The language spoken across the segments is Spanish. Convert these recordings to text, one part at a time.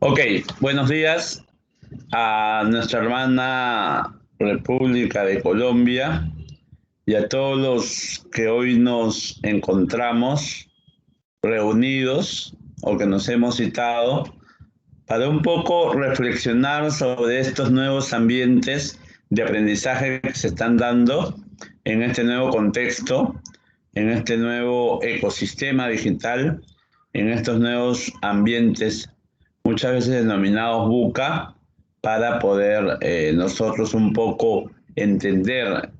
Ok, buenos días a nuestra hermana República de Colombia y a todos los que hoy nos encontramos reunidos o que nos hemos citado para un poco reflexionar sobre estos nuevos ambientes de aprendizaje que se están dando en este nuevo contexto, en este nuevo ecosistema digital, en estos nuevos ambientes, muchas veces denominados VUCA, para poder nosotros un poco entender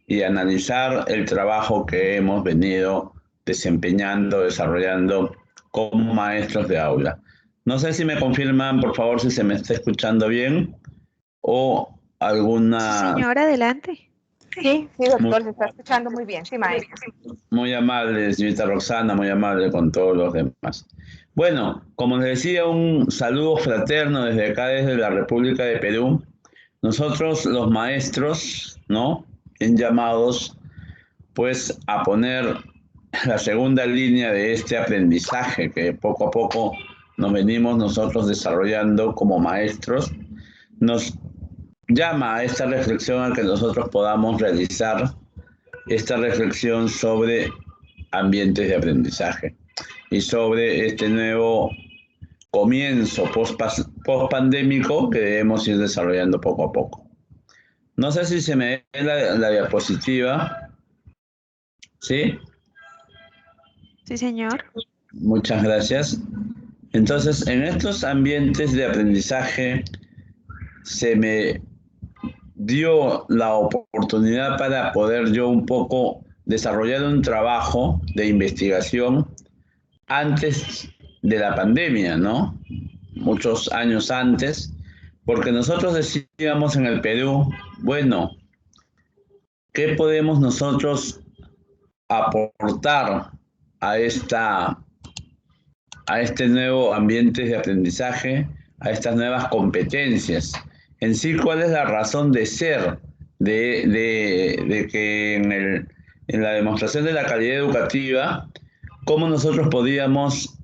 y analizar el trabajo que hemos venido desempeñando, desarrollando como maestros de aula. No sé si me confirman, por favor, si se me está escuchando bien o Sí, alguna... señor, adelante. Sí, doctor, se está escuchando muy bien. Sí, maestro. Muy amable, señorita Roxana, muy amable con todos los demás. Bueno, como les decía, un saludo fraterno desde acá, desde la República de Perú. Nosotros, los maestros, ¿no? En llamados, pues, a poner la segunda línea de este aprendizaje que poco a poco nos venimos nosotros desarrollando como maestros, nos llama a esta reflexión a que nosotros podamos realizar esta reflexión sobre ambientes de aprendizaje y sobre este nuevo comienzo post-pandémico que debemos ir desarrollando poco a poco. No sé si se me ve la diapositiva. ¿Sí? Sí, señor. Muchas gracias. Entonces, en estos ambientes de aprendizaje se me dio la oportunidad para poder yo un poco desarrollar un trabajo de investigación antes de la pandemia, ¿no? Muchos años antes, porque nosotros decíamos en el Perú, bueno, ¿qué podemos nosotros aportar a este nuevo ambiente de aprendizaje, a estas nuevas competencias? En sí, ¿cuál es la razón de ser de que en la demostración de la calidad educativa, cómo nosotros podíamos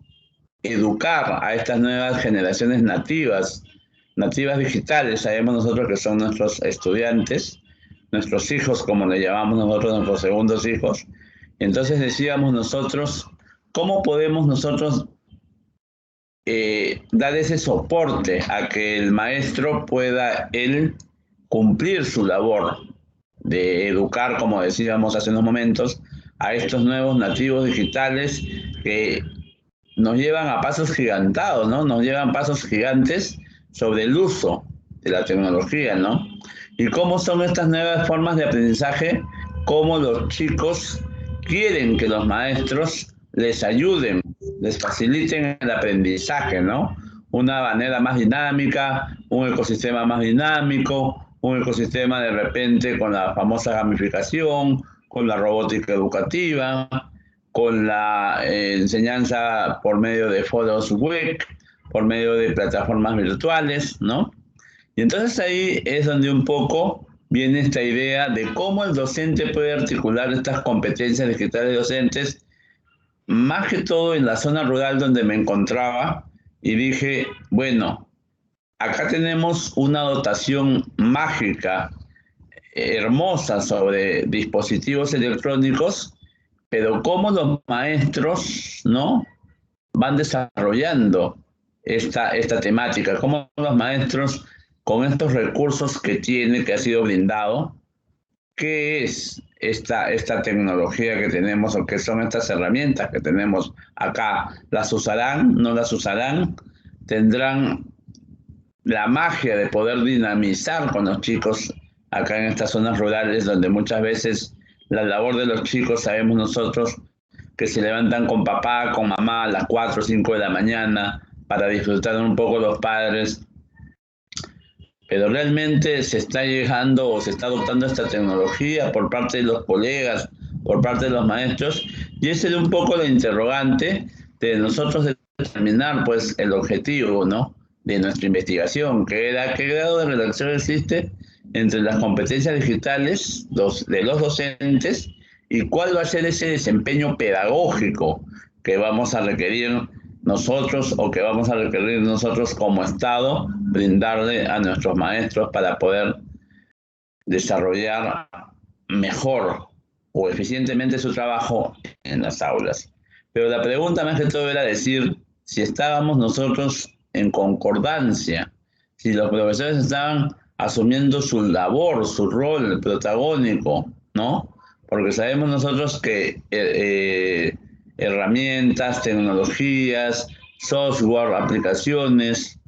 educar a estas nuevas generaciones nativas digitales? Sabemos nosotros que son nuestros estudiantes, nuestros hijos, como le llamamos nosotros, nuestros segundos hijos. Entonces decíamos nosotros, ¿cómo podemos nosotros dar ese soporte a que el maestro pueda él cumplir su labor de educar, como decíamos hace unos momentos, a estos nuevos nativos digitales que nos llevan a pasos gigantados, ¿no? Nos llevan pasos gigantes sobre el uso de la tecnología, ¿no? Y cómo son estas nuevas formas de aprendizaje, cómo los chicos quieren que los maestros les ayuden, les faciliten el aprendizaje, ¿no? Una manera más dinámica, un ecosistema más dinámico, un ecosistema de repente con la famosa gamificación, con la robótica educativa, con la enseñanza por medio de foros web, por medio de plataformas virtuales, ¿no? Y entonces ahí es donde un poco viene esta idea de cómo el docente puede articular estas competencias digitales docentes, más que todo en la zona rural donde me encontraba, y dije, bueno, acá tenemos una dotación mágica, hermosa sobre dispositivos electrónicos, pero cómo los maestros, ¿no?, van desarrollando esta temática, cómo los maestros, con estos recursos que tiene, que ha sido brindado, ¿qué es esta tecnología que tenemos o qué son estas herramientas que tenemos acá? ¿Las usarán? ¿No las usarán? ¿Tendrán la magia de poder dinamizar con los chicos acá en estas zonas rurales donde muchas veces la labor de los chicos, sabemos nosotros, que se levantan con papá, con mamá a las 4 o 5 de la mañana para disfrutar un poco los padres, pero realmente se está llegando o se está adoptando esta tecnología por parte de los colegas, por parte de los maestros, y ese es un poco la interrogante de nosotros determinar pues el objetivo, ¿no?, de nuestra investigación, que era qué grado de relación existe entre las competencias digitales de los docentes y cuál va a ser ese desempeño pedagógico que vamos a requerir nosotros o que vamos a requerir nosotros como Estado brindarle a nuestros maestros para poder desarrollar mejor o eficientemente su trabajo en las aulas. Pero la pregunta más que todo era decir si estábamos nosotros en concordancia, si los profesores estaban asumiendo su labor, su rol protagónico, ¿no? Porque sabemos nosotros que herramientas, tecnologías, software, aplicaciones,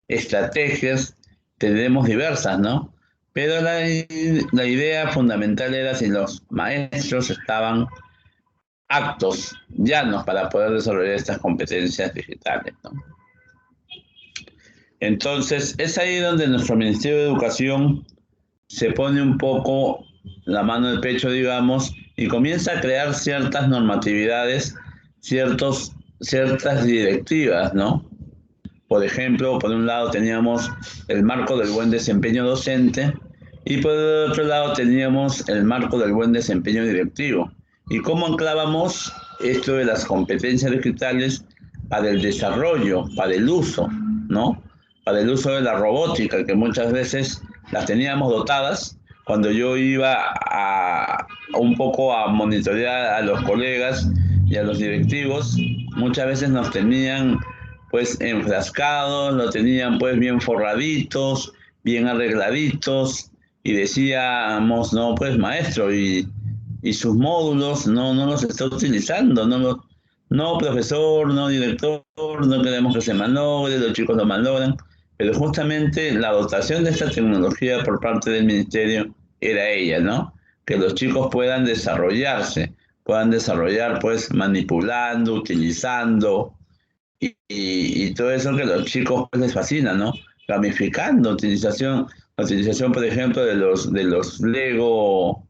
estrategias, tenemos diversas, ¿no? Pero la idea fundamental era si los maestros estaban aptos, llanos para poder desarrollar estas competencias digitales, ¿no? Entonces, es ahí donde nuestro Ministerio de Educación se pone un poco la mano en el pecho, digamos, y comienza a crear ciertas normatividades, ciertas directivas, ¿no? Por ejemplo, por un lado teníamos el marco del buen desempeño docente y por el otro lado teníamos el marco del buen desempeño directivo. ¿Y cómo anclábamos esto de las competencias digitales para el desarrollo, para el uso, ¿no? Para el uso de la robótica, que muchas veces las teníamos dotadas. Cuando yo iba un poco a monitorear a los colegas y a los directivos, muchas veces nos tenían pues enfrascados, lo tenían pues bien forraditos, bien arregladitos, y decíamos, no, pues maestro, y sus módulos no los está utilizando, no profesor, no director, no queremos que se malogre, los chicos lo malogran, pero justamente la dotación de esta tecnología por parte del ministerio era ella, ¿no? Que los chicos puedan desarrollarse, puedan desarrollar pues manipulando, utilizando, y todo eso que a los chicos pues, les fascina, ¿no? Gamificando, la utilización, por ejemplo, de los Lego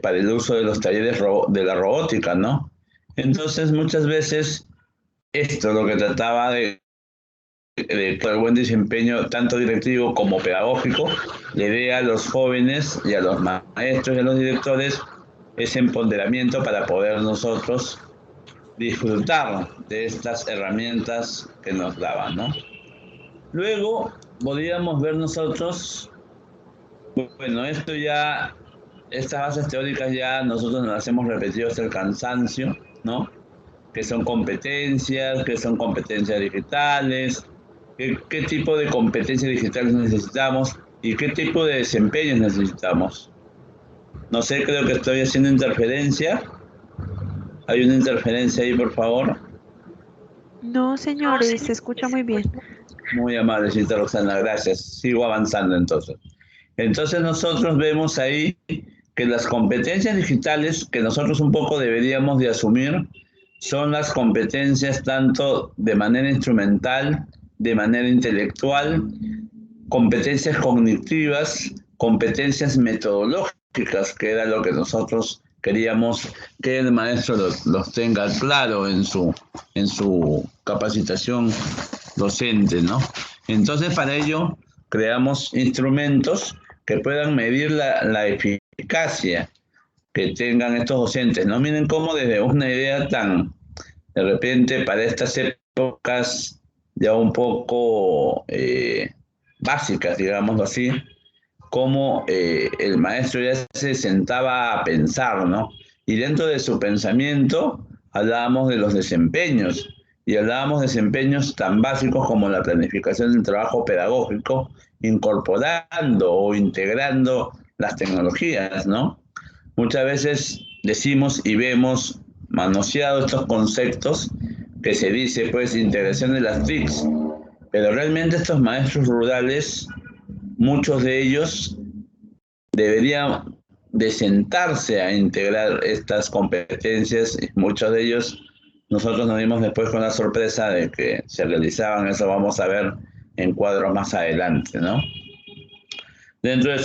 para el uso de los talleres de la robótica, ¿no? Entonces, muchas veces, esto es lo que trataba de el buen desempeño, tanto directivo como pedagógico, le dé a los jóvenes y a los maestros y a los directores ese empoderamiento para poder nosotros disfrutar de estas herramientas que nos daban, ¿no? Luego podríamos ver nosotros, bueno, estas bases teóricas ya nosotros nos las hemos repetido hasta el cansancio, ¿no? ¿Qué son competencias? ¿Qué son competencias digitales? ¿Qué tipo de competencias digitales necesitamos? ¿Y qué tipo de desempeños necesitamos? No sé, creo que estoy haciendo interferencia. ¿Hay una interferencia ahí, por favor? No, señores, se escucha muy bien. Muy amable, señorita Roxana, gracias. Sigo avanzando entonces. Entonces nosotros vemos ahí que las competencias digitales que nosotros un poco deberíamos de asumir son las competencias tanto de manera instrumental, de manera intelectual, competencias cognitivas, competencias metodológicas, que era lo que nosotros queríamos que el maestro los tenga claro en su capacitación docente, ¿no? Entonces, para ello, creamos instrumentos que puedan medir la eficacia que tengan estos docentes, ¿no? Miren cómo desde una idea tan, de repente, para estas épocas ya un poco básicas, digámoslo así, cómo el maestro ya se sentaba a pensar, ¿no? Y dentro de su pensamiento hablábamos de los desempeños, y hablábamos de desempeños tan básicos como la planificación del trabajo pedagógico, incorporando o integrando las tecnologías, ¿no? Muchas veces decimos y vemos manoseados estos conceptos que se dice, pues, integración de las TICs, pero realmente estos maestros rurales, muchos de ellos deberían de sentarse a integrar estas competencias, y muchos de ellos nosotros nos dimos después con la sorpresa de que se realizaban, eso vamos a ver en cuadros más adelante, ¿no? Dentro de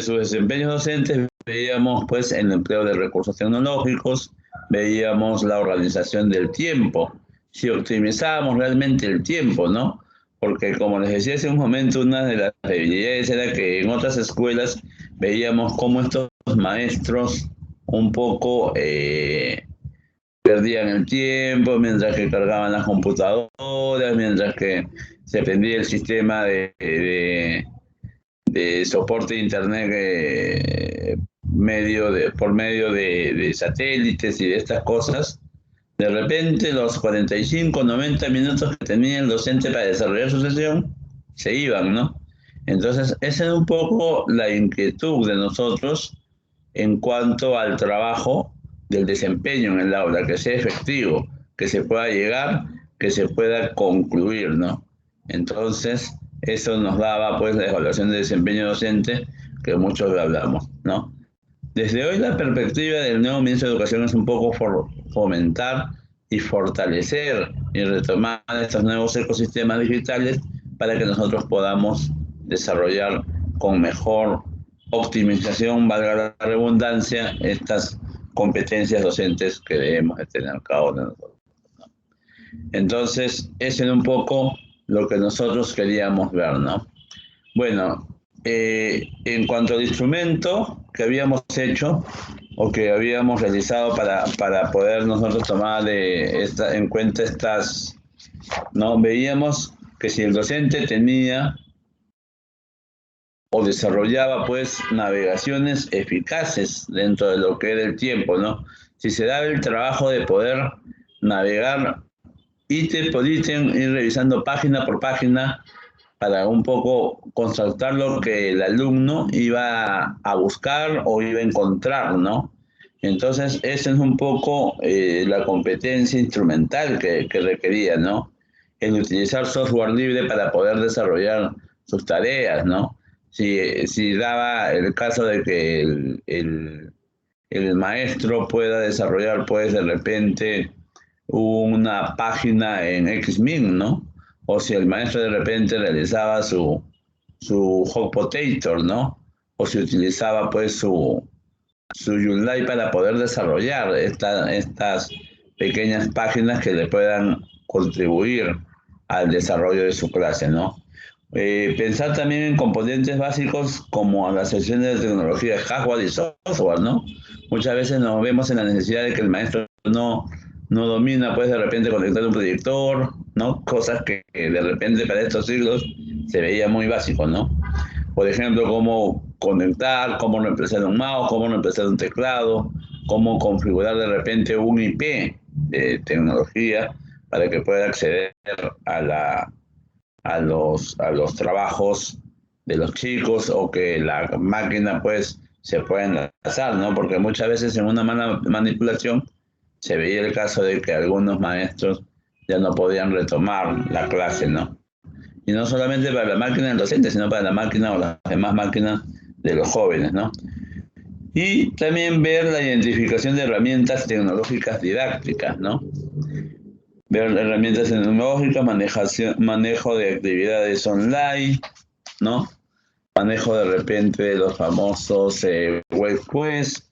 sus desempeños docentes veíamos pues el empleo de recursos tecnológicos, veíamos la organización del tiempo, si optimizábamos realmente el tiempo, ¿no? Porque como les decía hace un momento, una de las debilidades era que en otras escuelas veíamos cómo estos maestros un poco perdían el tiempo, mientras que cargaban las computadoras, mientras que se prendía el sistema de soporte de internet por medio de satélites y de estas cosas. De repente los 45, 90 minutos que tenía el docente para desarrollar su sesión se iban, ¿no? Entonces, esa es un poco la inquietud de nosotros en cuanto al trabajo del desempeño en el aula, que sea efectivo, que se pueda llegar, que se pueda concluir, ¿no? Entonces, eso nos daba pues la evaluación de desempeño docente que muchos hablamos, ¿no? Desde hoy la perspectiva del nuevo ministro de Educación es un poco fomentar y fortalecer y retomar estos nuevos ecosistemas digitales para que nosotros podamos desarrollar con mejor optimización, valga la redundancia, estas competencias docentes que debemos de tener cada uno de nosotros. Entonces, ese es un poco lo que nosotros queríamos ver, ¿no? Bueno, en cuanto al instrumento que habíamos hecho o que habíamos realizado para poder nosotros tomar en cuenta estas, ¿no? Veíamos que si el docente tenía o desarrollaba pues navegaciones eficaces dentro de lo que era el tiempo, ¿no? Si se daba el trabajo de poder navegar ítem por ítem, ir revisando página por página para un poco constatar lo que el alumno iba a buscar o iba a encontrar, ¿no? Entonces, esa es un poco la competencia instrumental que requería, ¿no? El utilizar software libre para poder desarrollar sus tareas, ¿no? Si daba el caso de que el maestro pueda desarrollar, pues, de repente una página en Xmin, ¿no? O si el maestro de repente realizaba su hot potato, ¿no? O si utilizaba pues su Joomla para poder desarrollar estas pequeñas páginas que le puedan contribuir al desarrollo de su clase, ¿no? Pensar también en componentes básicos como las sesiones de tecnología de hardware y software, ¿no? Muchas veces nos vemos en la necesidad de que el maestro no domina, pues de repente conectar un proyector, ¿no? Cosas que de repente para estos siglos se veía muy básico, ¿no? Por ejemplo, cómo conectar, cómo reemplazar un mouse, cómo reemplazar un teclado, cómo configurar de repente un IP de tecnología para que pueda acceder a los trabajos de los chicos o que la máquina pues se pueda enlazar, ¿no? Porque muchas veces en una mala manipulación se veía el caso de que algunos maestros ya no podían retomar la clase, ¿no? Y no solamente para la máquina del docente, sino para la máquina o las demás máquinas de los jóvenes, ¿no? Y también ver la identificación de herramientas tecnológicas didácticas, ¿no? Ver herramientas tecnológicas, manejo de actividades online, ¿no? Manejo de repente de los famosos web quests,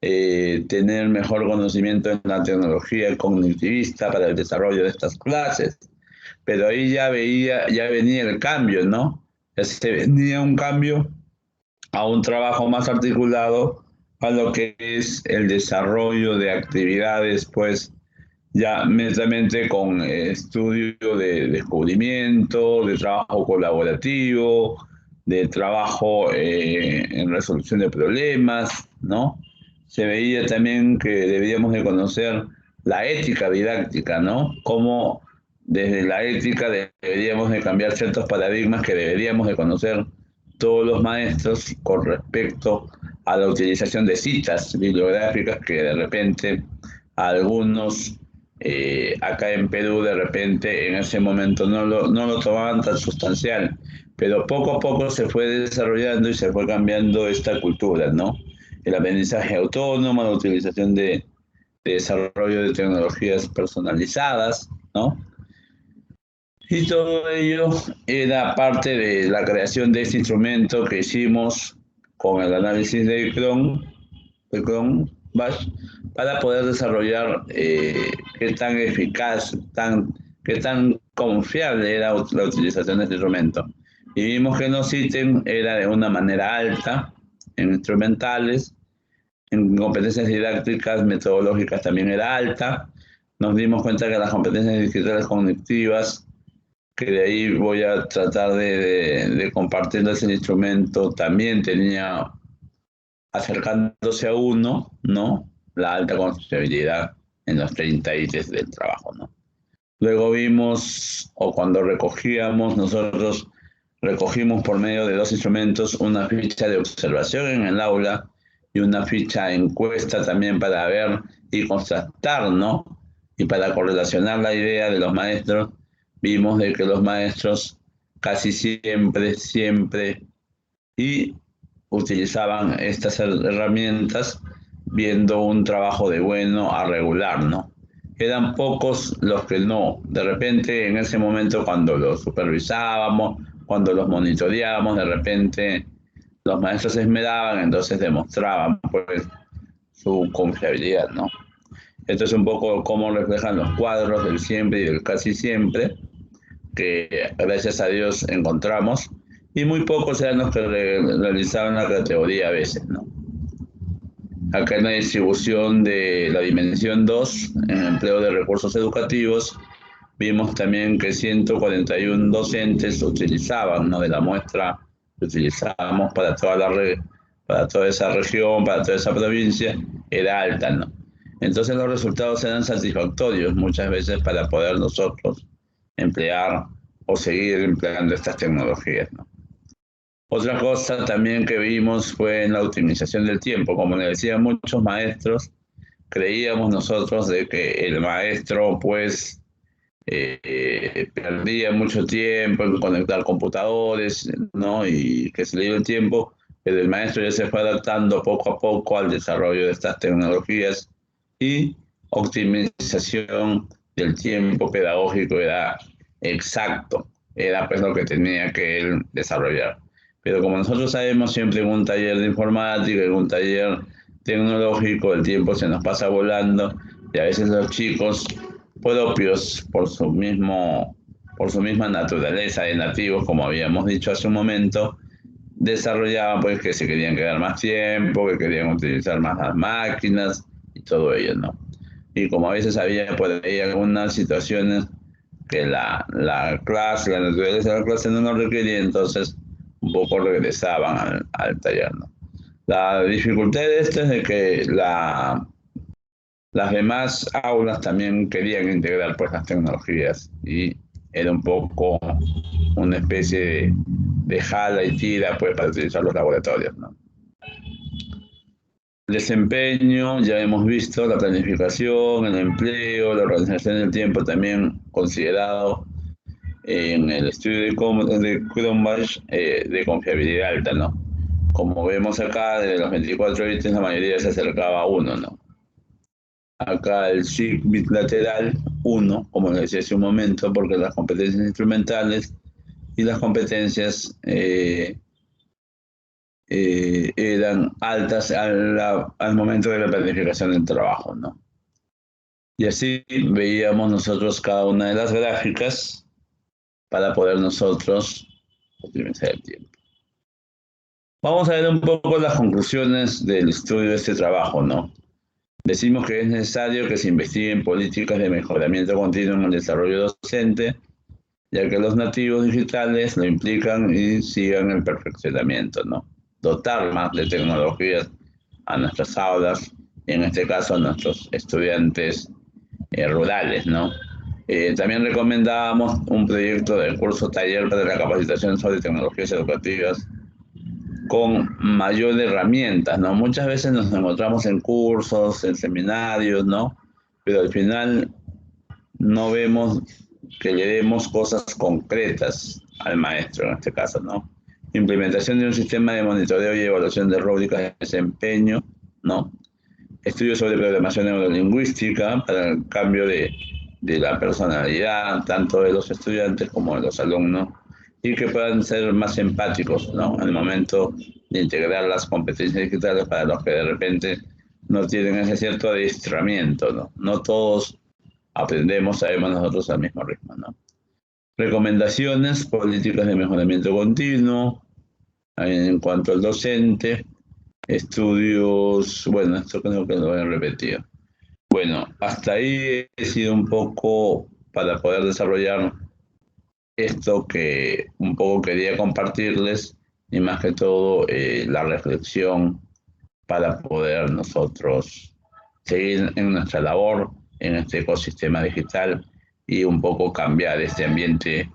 tener mejor conocimiento en la tecnología cognitivista para el desarrollo de estas clases. Pero ahí ya venía el cambio, ¿no? Ya se venía un cambio a un trabajo más articulado a lo que es el desarrollo de actividades, pues, ya netamente con estudio de descubrimiento, de trabajo colaborativo, de trabajo en resolución de problemas, ¿no? Se veía también que debíamos de conocer la ética didáctica, ¿no? Cómo desde la ética deberíamos de cambiar ciertos paradigmas que deberíamos de conocer todos los maestros con respecto a la utilización de citas bibliográficas que de repente algunos acá en Perú de repente en ese momento no lo tomaban tan sustancial, pero poco a poco se fue desarrollando y se fue cambiando esta cultura, ¿no? El aprendizaje autónomo, la utilización de desarrollo de tecnologías personalizadas, ¿no? Y todo ello era parte de la creación de este instrumento que hicimos con el análisis de Chrome Bash, para poder desarrollar qué tan eficaz, qué tan confiable era la utilización de este instrumento. Y vimos que los ítems era de una manera alta en instrumentales, en competencias didácticas, metodológicas también era alta. Nos dimos cuenta que las competencias digitales cognitivas, que de ahí voy a tratar de compartirles el instrumento, también tenía, acercándose a uno, ¿no? La alta confiabilidad en los 30 ítems del trabajo, ¿no? Luego vimos, o cuando recogíamos, nosotros recogimos por medio de dos instrumentos una ficha de observación en el aula y una ficha encuesta también para ver y constatar, ¿no? Y para correlacionar la idea de los maestros, vimos de que los maestros casi siempre y utilizaban estas herramientas viendo un trabajo de bueno a regular, ¿no? Eran pocos los que no. De repente, en ese momento, cuando los supervisábamos, cuando los monitoreábamos, de repente los maestros se esmeraban, entonces demostraban, pues, su confiabilidad, ¿no? Esto es un poco cómo reflejan los cuadros del siempre y del casi siempre, que gracias a Dios encontramos, y muy pocos eran los que realizaban la categoría a veces, ¿no? Acá en la distribución de la dimensión 2, en empleo de recursos educativos, vimos también que 141 docentes utilizaban, ¿no? De la muestra que utilizábamos para para toda esa región, para toda esa provincia, era alta, ¿no? Entonces los resultados eran satisfactorios muchas veces para poder nosotros emplear o seguir empleando estas tecnologías, ¿no? Otra cosa también que vimos fue en la optimización del tiempo. Como le decían muchos maestros, creíamos nosotros de que el maestro pues perdía mucho tiempo en conectar computadores, ¿no? Y que se le dio el tiempo, pero el maestro ya se fue adaptando poco a poco al desarrollo de estas tecnologías y optimización del tiempo pedagógico era exacto, era pues lo que tenía que él desarrollar. Pero como nosotros sabemos, siempre en un taller de informática, en un taller tecnológico, el tiempo se nos pasa volando y a veces los chicos, propios por su misma naturaleza de nativos, como habíamos dicho hace un momento, desarrollaban pues que se querían quedar más tiempo, que querían utilizar más las máquinas y todo ello, ¿no? Y como a veces había por ahí algunas situaciones que la clase, la naturaleza de la clase no nos requería, entonces un poco regresaban al taller, ¿no? La dificultad de esto es de que las demás aulas también querían integrar pues las tecnologías y era un poco una especie de jala y tira pues para utilizar los laboratorios, ¿no? Desempeño, ya hemos visto la planificación, el empleo, la organización del tiempo también considerado en el estudio de Cronbach de confiabilidad alta, ¿no? Como vemos acá, de los 24 ítems la mayoría se acercaba a 1, ¿no? Acá el SIG bilateral 1, como les decía hace un momento, porque las competencias instrumentales y las competencias eran altas al momento de la planificación del trabajo, ¿no? Y así veíamos nosotros cada una de las gráficas para poder nosotros optimizar el tiempo. Vamos a ver un poco las conclusiones del estudio de este trabajo, ¿no? Decimos que es necesario que se investiguen políticas de mejoramiento continuo en el desarrollo docente, ya que los nativos digitales lo implican y sigan el perfeccionamiento, ¿no? Dotar más de tecnologías a nuestras aulas, en este caso a nuestros estudiantes rurales, ¿no? También recomendábamos un proyecto de curso taller para la capacitación sobre tecnologías educativas con mayor herramientas, ¿no? Muchas veces nos encontramos en cursos, en seminarios, ¿no? Pero al final no vemos que le demos cosas concretas al maestro, en este caso, ¿no? Implementación de un sistema de monitoreo y evaluación de rúbricas de desempeño, ¿no? Estudios sobre programación neurolingüística para el cambio de la personalidad, tanto de los estudiantes como de los alumnos, y que puedan ser más empáticos, ¿no? En el momento de integrar las competencias digitales para los que de repente no tienen ese cierto adiestramiento, ¿no? No todos aprendemos, sabemos nosotros al mismo ritmo, ¿no? Recomendaciones, políticas de mejoramiento continuo, en cuanto al docente, estudios, bueno, esto creo que lo he repetido. Bueno, hasta ahí he sido un poco para poder desarrollar esto que un poco quería compartirles y más que todo la reflexión para poder nosotros seguir en nuestra labor en este ecosistema digital y un poco cambiar este ambiente